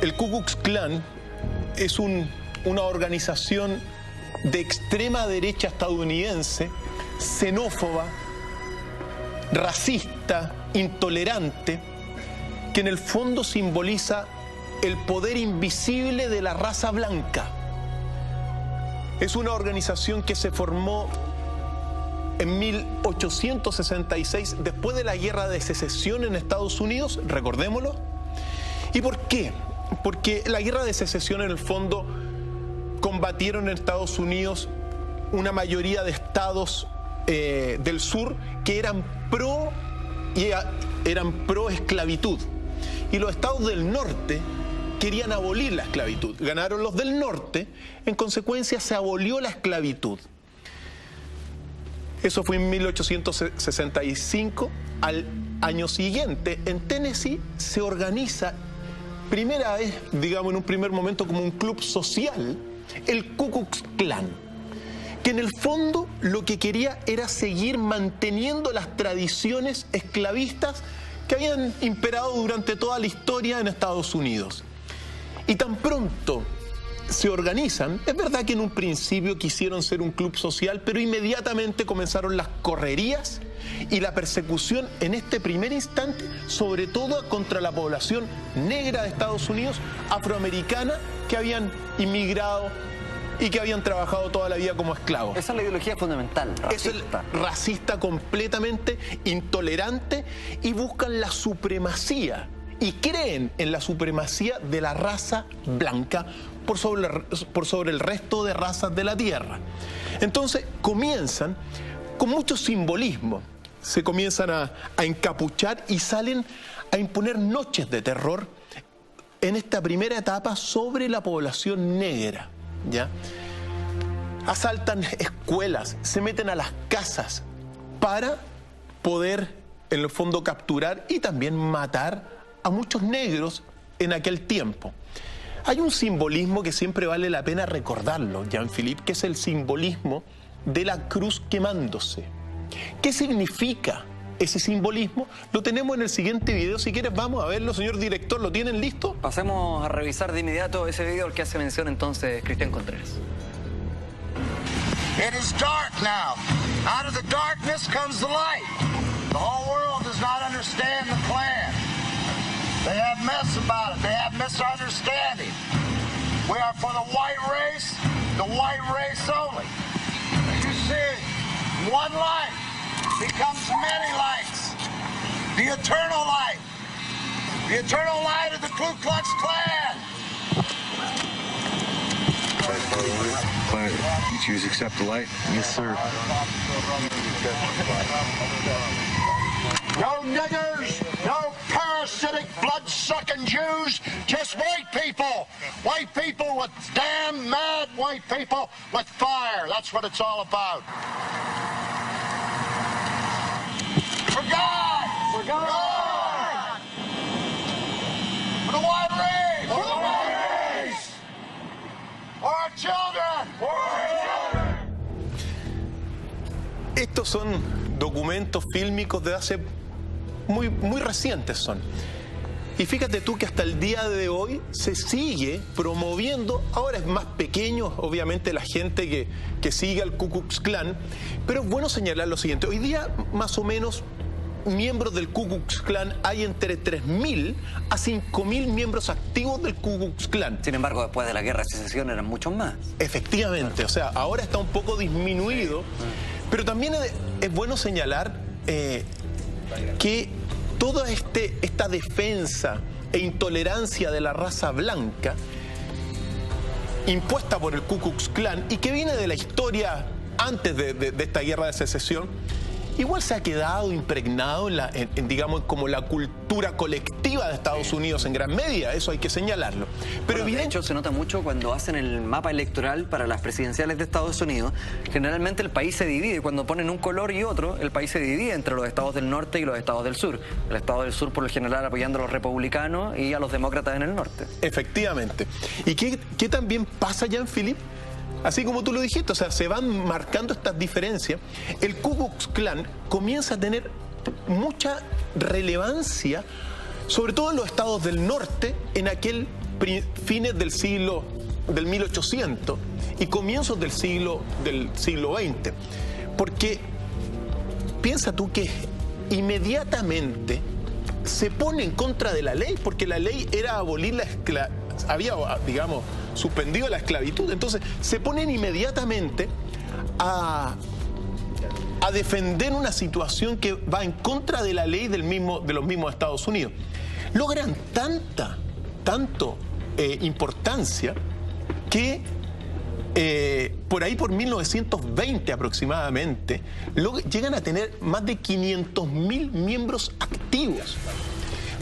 El Ku Klux Klan es una organización de extrema derecha estadounidense, xenófoba, racista, intolerante, que en el fondo simboliza el poder invisible de la raza blanca. Es una organización que se formó en 1866, después de la Guerra de Secesión en Estados Unidos, recordémoslo. ¿Y por qué? Porque la Guerra de Secesión, en el fondo, combatieron en Estados Unidos una mayoría de estados del sur que eran pro esclavitud. Y los estados del norte querían abolir la esclavitud. Ganaron los del norte, en consecuencia se abolió la esclavitud. Eso fue en 1865. Al año siguiente, en Tennessee, se organiza, primera vez, digamos en un primer momento, como un club social, el Ku Klux Klan, que en el fondo lo que quería era seguir manteniendo las tradiciones esclavistas que habían imperado durante toda la historia en Estados Unidos. Y tan pronto se organizan, es verdad que en un principio quisieron ser un club social, pero inmediatamente comenzaron las correrías y la persecución en este primer instante, sobre todo contra la población negra de Estados Unidos, afroamericana, que habían inmigrado y que habían trabajado toda la vida como esclavos. Esa es la ideología fundamental, racista. Es el racista completamente intolerante, y buscan la supremacía y creen en la supremacía de la raza blanca por sobre el resto de razas de la tierra. Entonces comienzan con mucho simbolismo, se comienzan a encapuchar y salen a imponer noches de terror en esta primera etapa sobre la población negra, ¿ya? Asaltan escuelas, se meten a las casas para poder, en el fondo, capturar y también matar a muchos negros en aquel tiempo. Hay un simbolismo que siempre vale la pena recordarlo, Jean-Philippe, que es el simbolismo de la cruz quemándose. ¿Qué significa ese simbolismo? Lo tenemos en el siguiente video. Si quieres, vamos a verlo, señor director. ¿Lo tienen listo? Pasemos a revisar de inmediato ese video al que hace mención entonces Cristian Contreras. It is dark now. Out of the darkness comes the light. The whole world does not understand the Klan. They have mess about it. They have misunderstanding. We are for the white race only. You see, one light becomes many lights. The eternal light. The eternal light of the Ku Klux Klan. You choose to accept the light? Yes, sir. No niggers, no parasitic, blood-sucking Jews, just white people. White people with damn mad white people with fire. That's what it's all about. For God! For God! For the white race! For the white race! For our children! For our children! Estos son documentos fílmicos de hace muy recientes son. Y fíjate tú que hasta el día de hoy se sigue promoviendo. Ahora es más pequeño, obviamente, la gente que sigue al Ku Klux Klan, pero es bueno señalar lo siguiente. Hoy día, más o menos, miembros del Ku Klux Klan hay entre 3.000 a 5.000 miembros activos del Ku Klux Klan. Sin embargo, después de la Guerra de Secesión eran muchos más. Efectivamente, o sea, ahora está un poco disminuido, pero también es bueno señalar que toda esta defensa e intolerancia de la raza blanca impuesta por el Ku Klux Klan y que viene de la historia antes de esta guerra de secesión, igual se ha quedado impregnado en digamos, como la cultura colectiva de Estados Unidos en gran medida. Eso hay que señalarlo. Pero bueno, de hecho, se nota mucho cuando hacen el mapa electoral para las presidenciales de Estados Unidos. Generalmente el país se divide. Cuando ponen un color y otro, el país se divide entre los estados del norte y los estados del sur. El estado del sur, por lo general, apoyando a los republicanos y a los demócratas en el norte. Efectivamente. ¿Y qué también pasa, Jean-Philippe? Así como tú lo dijiste, o sea, se van marcando estas diferencias. El Ku Klux Klan comienza a tener mucha relevancia, sobre todo en los estados del norte, en aquel fines del 1800 y comienzos del siglo XX. Porque piensa tú que inmediatamente se pone en contra de la ley, porque la ley era abolir había, digamos, suspendido la esclavitud. Entonces se ponen inmediatamente a defender una situación que va en contra de la ley de los mismos Estados Unidos. Logran tanto importancia que por ahí, por 1920 aproximadamente, llegan a tener más de 500.000 miembros activos.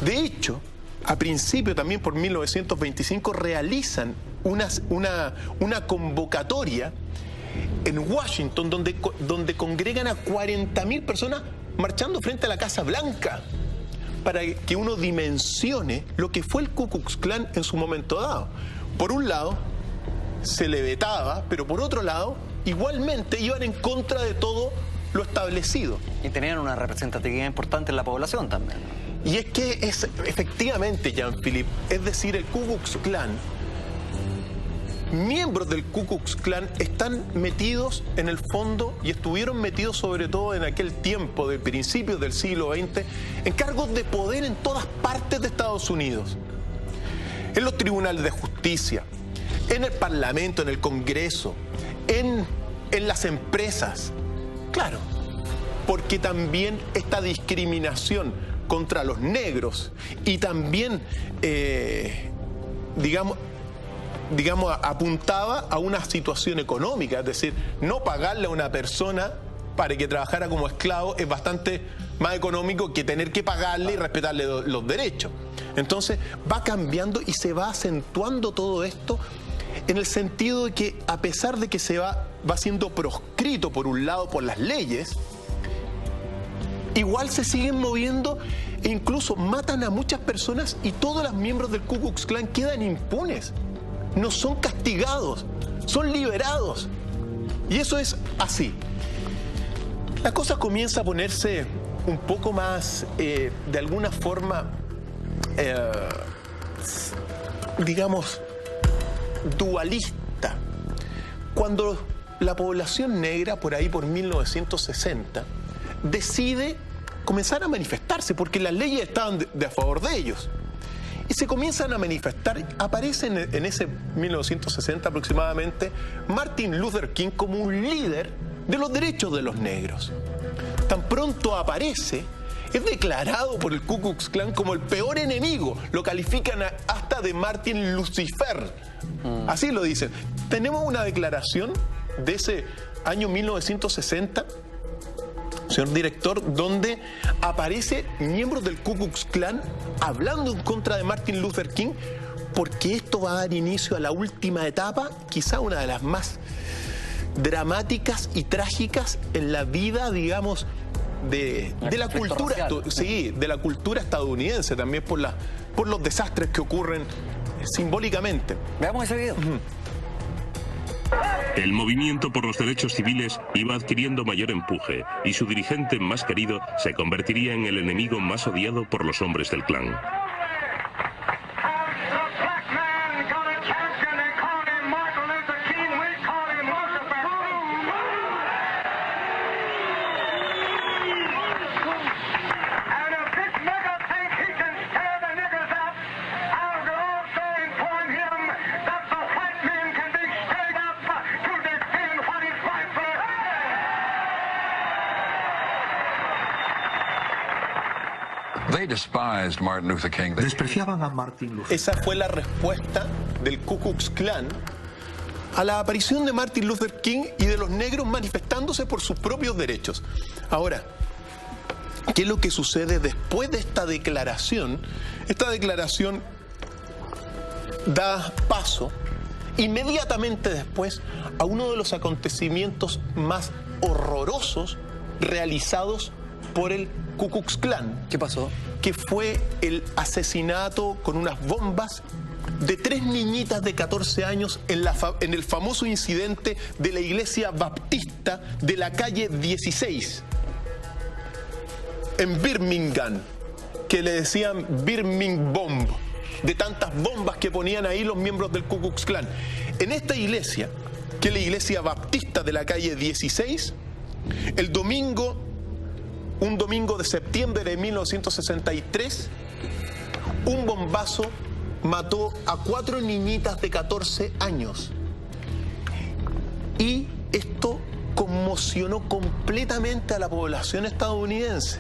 De hecho, a principio, también por 1925, realizan una convocatoria en Washington donde congregan a 40.000 personas marchando frente a la Casa Blanca, para que uno dimensione lo que fue el Ku Klux Klan en su momento dado. Por un lado, se le vetaba, pero por otro lado, igualmente iban en contra de todo lo establecido. Y tenían una representatividad importante en la población también. Y es que es efectivamente, Jean-Philippe, es decir, el Ku Klux Klan, miembros del Ku Klux Klan están metidos en el fondo, y estuvieron metidos sobre todo en aquel tiempo de principios del siglo XX, en cargos de poder en todas partes de Estados Unidos. En los tribunales de justicia, en el Parlamento, en el Congreso, en las empresas. Claro, porque también esta discriminación contra los negros y también, digamos, apuntaba a una situación económica, es decir, no pagarle a una persona para que trabajara como esclavo es bastante más económico que tener que pagarle y respetarle los derechos. Entonces va cambiando y se va acentuando todo esto en el sentido de que, a pesar de que se va siendo proscrito por un lado por las leyes, igual se siguen moviendo e incluso matan a muchas personas, y todos los miembros del Ku Klux Klan quedan impunes. No son castigados, son liberados. Y eso es así. La cosa comienza a ponerse un poco más, de alguna forma, digamos, dualista. Cuando la población negra, por ahí por 1960, decide comenzar a manifestarse, porque las leyes estaban a favor de ellos. Y se comienzan a manifestar. Aparece en ese 1960 aproximadamente Martin Luther King como un líder de los derechos de los negros. Tan pronto aparece, es declarado por el Ku Klux Klan como el peor enemigo. Lo califican hasta de Martin Lucifer. Así lo dicen. Tenemos una declaración de ese año 1960, señor director, donde aparece miembros del Ku Klux Klan hablando en contra de Martin Luther King, porque esto va a dar inicio a la última etapa, quizá una de las más dramáticas y trágicas en la vida, digamos, de la cultura, sí, de la cultura estadounidense, también por los desastres que ocurren simbólicamente. Veamos ese video. El movimiento por los derechos civiles iba adquiriendo mayor empuje, y su dirigente más querido se convertiría en el enemigo más odiado por los hombres del clan. Despreciaban a Martin Luther. Esa fue la respuesta del Ku Klux Klan a la aparición de Martin Luther King y de los negros manifestándose por sus propios derechos. Ahora, ¿qué es lo que sucede después de esta declaración? Esta declaración da paso inmediatamente después a uno de los acontecimientos más horrorosos realizados por el Ku Klux Klan. ¿Qué pasó? Que fue el asesinato con unas bombas de 3 niñitas de 14 años en el famoso incidente de la iglesia baptista de la calle 16 en Birmingham, que le decían Birmingham Bomb. de tantas bombas que ponían ahí los miembros del Ku Klux Klan. En esta iglesia, que es la iglesia baptista de la calle 16, un domingo de septiembre de 1963, un bombazo mató a 4 niñitas de 14 años. Y esto conmocionó completamente a la población estadounidense,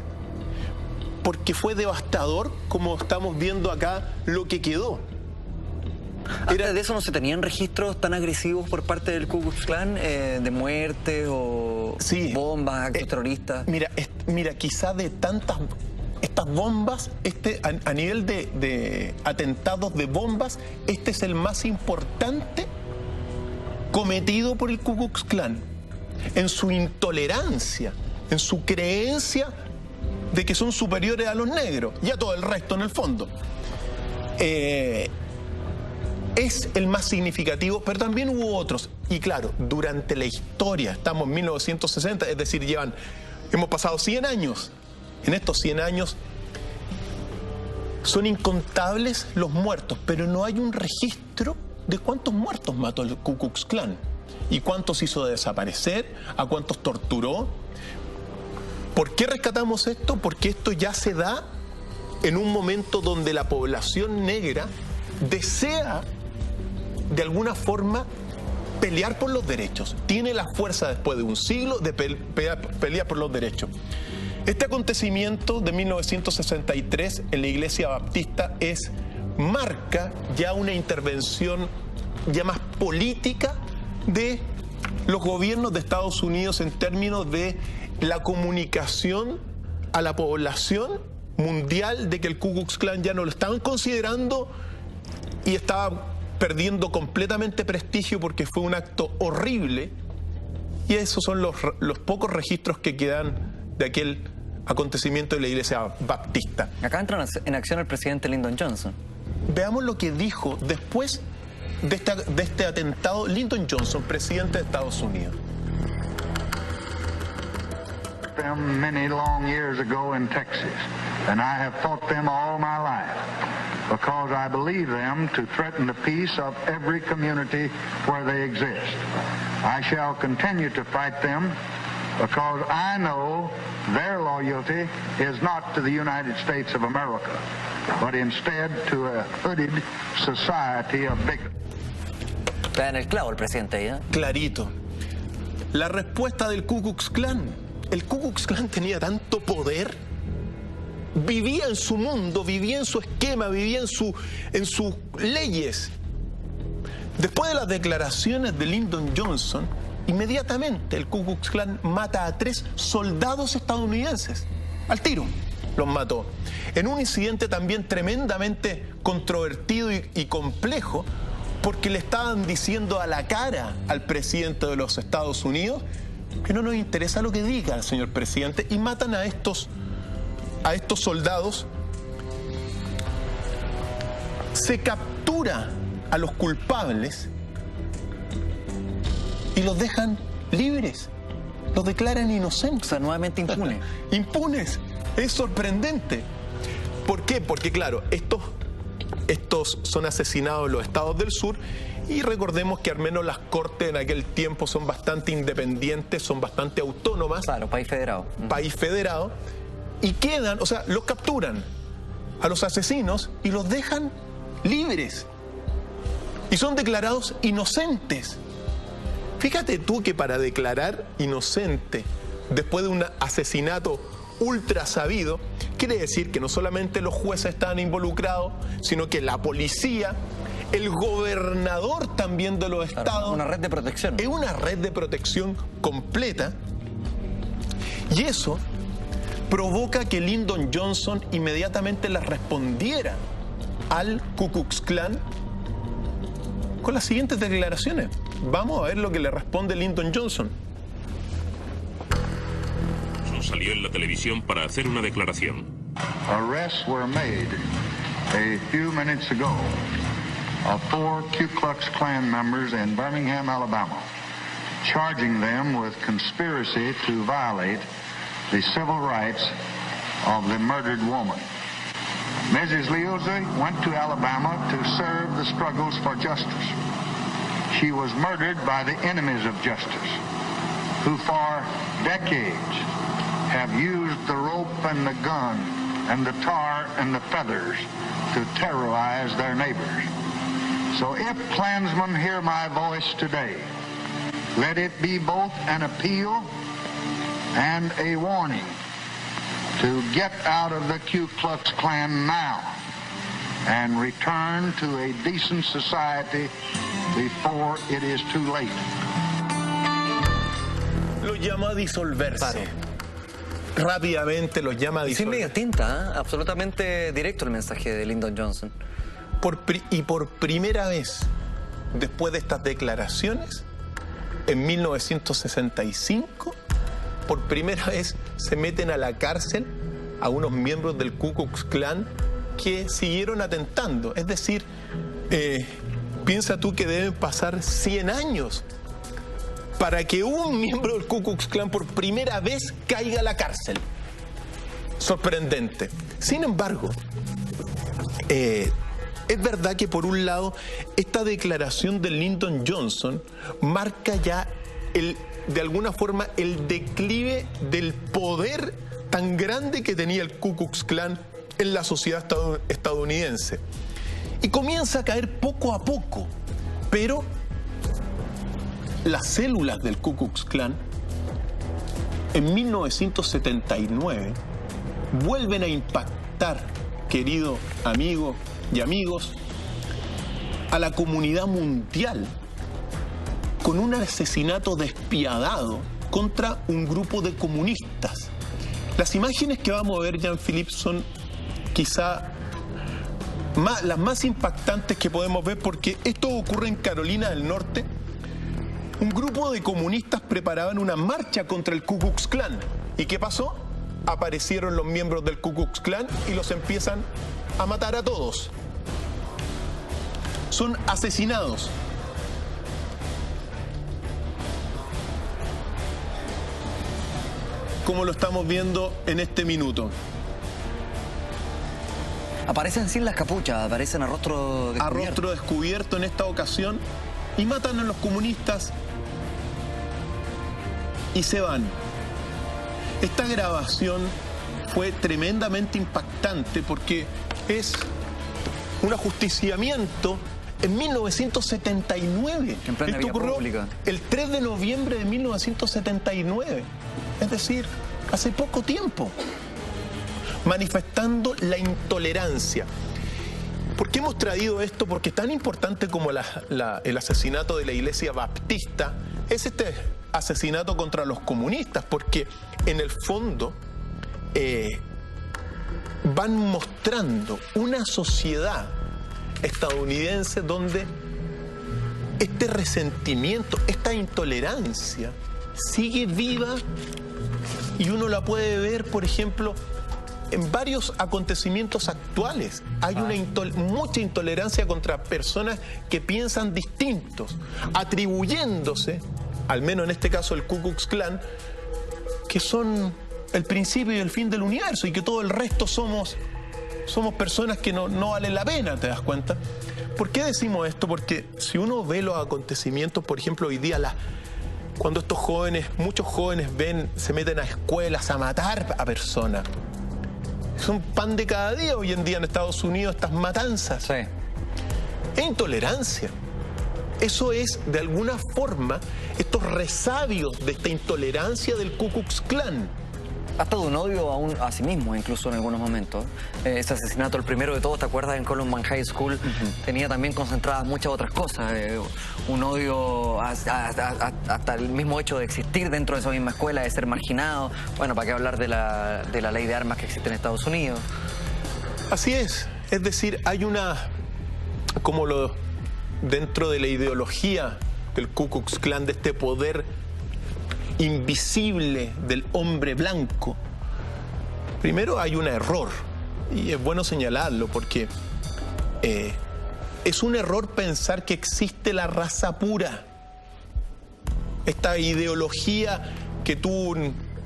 porque fue devastador, como estamos viendo acá, lo que quedó. ¿Antes de eso no se tenían registros tan agresivos por parte del Ku Klux Klan de muertes o bombas, actos terroristas? Mira, quizá de tantas... Estas bombas, a nivel de atentados de bombas, este es el más importante cometido por el Ku Klux Klan, en su intolerancia, en su creencia de que son superiores a los negros y a todo el resto en el fondo. Es el más significativo, pero también hubo otros. Y claro, durante la historia, estamos en 1960, es decir, hemos pasado 100 años. En estos 100 años son incontables los muertos, pero no hay un registro de cuántos muertos mató el Ku Klux Klan y cuántos hizo desaparecer, a cuántos torturó. ¿Por qué rescatamos esto? Porque esto ya se da en un momento donde la población negra desea de alguna forma pelear por los derechos. Tiene la fuerza después de un siglo de pelear por los derechos. Este acontecimiento de 1963 en la iglesia baptista marca ya una intervención ya más política de los gobiernos de Estados Unidos en términos de la comunicación a la población mundial de que el Ku Klux Klan ya no lo estaban considerando y estaba perdiendo completamente prestigio porque fue un acto horrible. Y esos son los pocos registros que quedan de aquel acontecimiento de la iglesia baptista. Acá entra en acción el presidente Lyndon Johnson. Veamos lo que dijo después de este atentado Lyndon Johnson, presidente de Estados Unidos. Them many long years ago in Texas, and I have fought them all my life because I believe them to threaten the peace of every community where they exist. I shall continue to fight them because I know their loyalty is not to the United States of America, but instead to a hooded society of bigots. Está en el clavo el presidente ahí, ¿eh? Clarito. La respuesta del Ku Klux Klan. El Ku Klux Klan tenía tanto poder, vivía en su mundo, vivía en su esquema, vivía en sus leyes. Después de las declaraciones de Lyndon Johnson, inmediatamente el Ku Klux Klan mata a 3 soldados estadounidenses. Al tiro los mató. En un incidente también tremendamente controvertido y complejo, porque le estaban diciendo a la cara al presidente de los Estados Unidos que no nos interesa lo que diga el señor presidente, y matan a estos soldados. Se captura a los culpables y los dejan libres, los declaran inocentes. O sea, nuevamente impunes. Impunes. Es sorprendente. ¿Por qué? Porque claro, estos son asesinados en los estados del sur, y recordemos que al menos las cortes en aquel tiempo son bastante independientes, son bastante autónomas. Claro, país federado. País federado. Y quedan, o sea, los capturan a los asesinos y los dejan libres. Y son declarados inocentes. Fíjate tú que para declarar inocente después de un asesinato ultra sabido, quiere decir que no solamente los jueces estaban involucrados, sino que la policía, el gobernador también de los estados. Una red de protección. Es una red de protección completa. Y eso provoca que Lyndon Johnson inmediatamente le respondiera al Ku Klux Klan con las siguientes declaraciones. Vamos a ver lo que le responde Lyndon Johnson. Salió en la televisión para hacer una declaración. Arrests were made a few minutes ago of 4 Ku Klux Klan members in Birmingham, Alabama, charging them with conspiracy to violate the civil rights of the murdered woman. Mrs. Leozy went to Alabama to serve the struggles for justice. She was murdered by the enemies of justice, who for decades have used the rope and the gun and the tar and the feathers to terrorize their neighbors. So if Klansmen hear my voice today, let it be both an appeal and a warning to get out of the Ku Klux Klan now and return to a decent society before it is too late. Los llama a disolverse. Rápidamente los llama a disolverse. Sin media tinta, ¿eh? Absolutamente directo el mensaje de Lyndon Johnson. Y por primera vez, después de estas declaraciones, en 1965, por primera vez se meten a la cárcel a unos miembros del Ku Klux Klan que siguieron atentando. Es decir, piensa tú que deben pasar 100 años para que un miembro del Ku Klux Klan por primera vez caiga a la cárcel. Sorprendente. Sin embargo, es verdad que por un lado esta declaración de Lyndon Johnson marca ya de alguna forma el declive del poder tan grande que tenía el Ku Klux Klan en la sociedad estadounidense. Y comienza a caer poco a poco, pero las células del Ku Klux Klan en 1979 vuelven a impactar, querido amigo y amigos, a la comunidad mundial con un asesinato despiadado contra un grupo de comunistas. Las imágenes que vamos a ver, Jean-Philippe, son quizá las más impactantes que podemos ver, porque esto ocurre en Carolina del Norte. Un grupo de comunistas preparaban una marcha contra el Ku Klux Klan. ¿Y qué pasó? Aparecieron los miembros del Ku Klux Klan y los empiezan a matar a todos. Son asesinados. Como lo estamos viendo en este minuto. Aparecen sin las capuchas, aparecen a rostro descubierto. A rostro descubierto en esta ocasión, y matan a los comunistas y se van. Esta grabación fue tremendamente impactante porque es un ajusticiamiento en 1979. En plena Esto vía ocurrió pública. el 3 de noviembre de 1979. Es decir, hace poco tiempo. Manifestando la intolerancia. ¿Por qué hemos traído esto? Porque tan importante como el asesinato de la iglesia baptista es este asesinato contra los comunistas, porque en el fondo van mostrando una sociedad estadounidense donde este resentimiento, esta intolerancia sigue viva, y uno la puede ver, por ejemplo, en varios acontecimientos actuales. Hay mucha intolerancia contra personas que piensan distintos, atribuyéndose, al menos en este caso el Ku Klux Klan, que son el principio y el fin del universo y que todo el resto somos personas que no valen la pena, ¿te das cuenta? ¿Por qué decimos esto? Porque si uno ve los acontecimientos, por ejemplo, hoy día cuando estos jóvenes, muchos jóvenes se meten a escuelas a matar a personas. Es un pan de cada día hoy en día en Estados Unidos, estas matanzas. Sí. Es intolerancia. Eso es, de alguna forma, estos resabios de esta intolerancia del Ku Klux Klan. Hasta de un odio a sí mismo, incluso en algunos momentos. Ese asesinato, el primero de todos, ¿te acuerdas? En Columbine High School, tenía también concentradas muchas otras cosas. Un odio hasta el mismo hecho de existir dentro de esa misma escuela, de ser marginado. Bueno, ¿para qué hablar de la ley de armas que existe en Estados Unidos? Así es. Es decir, hay dentro de la ideología del Ku Klux Klan, de este poder invisible del hombre blanco. Primero hay un error, y es bueno señalarlo, porque es un error pensar que existe la raza pura. Esta ideología que tuvo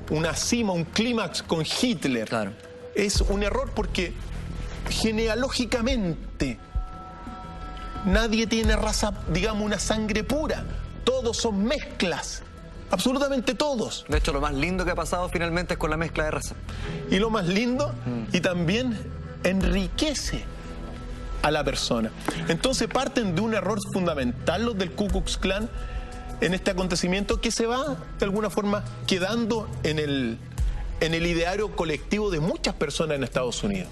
una cima, un clímax con Hitler. Claro. Es un error porque genealógicamente nadie tiene raza, digamos, una sangre pura. Todos son mezclas. Absolutamente todos. De hecho, lo más lindo que ha pasado finalmente es con la mezcla de raza. Y lo más lindo, y también enriquece a la persona. Entonces parten de un error fundamental los del Ku Klux Klan en este acontecimiento, que se va de alguna forma quedando en el ideario colectivo de muchas personas en Estados Unidos.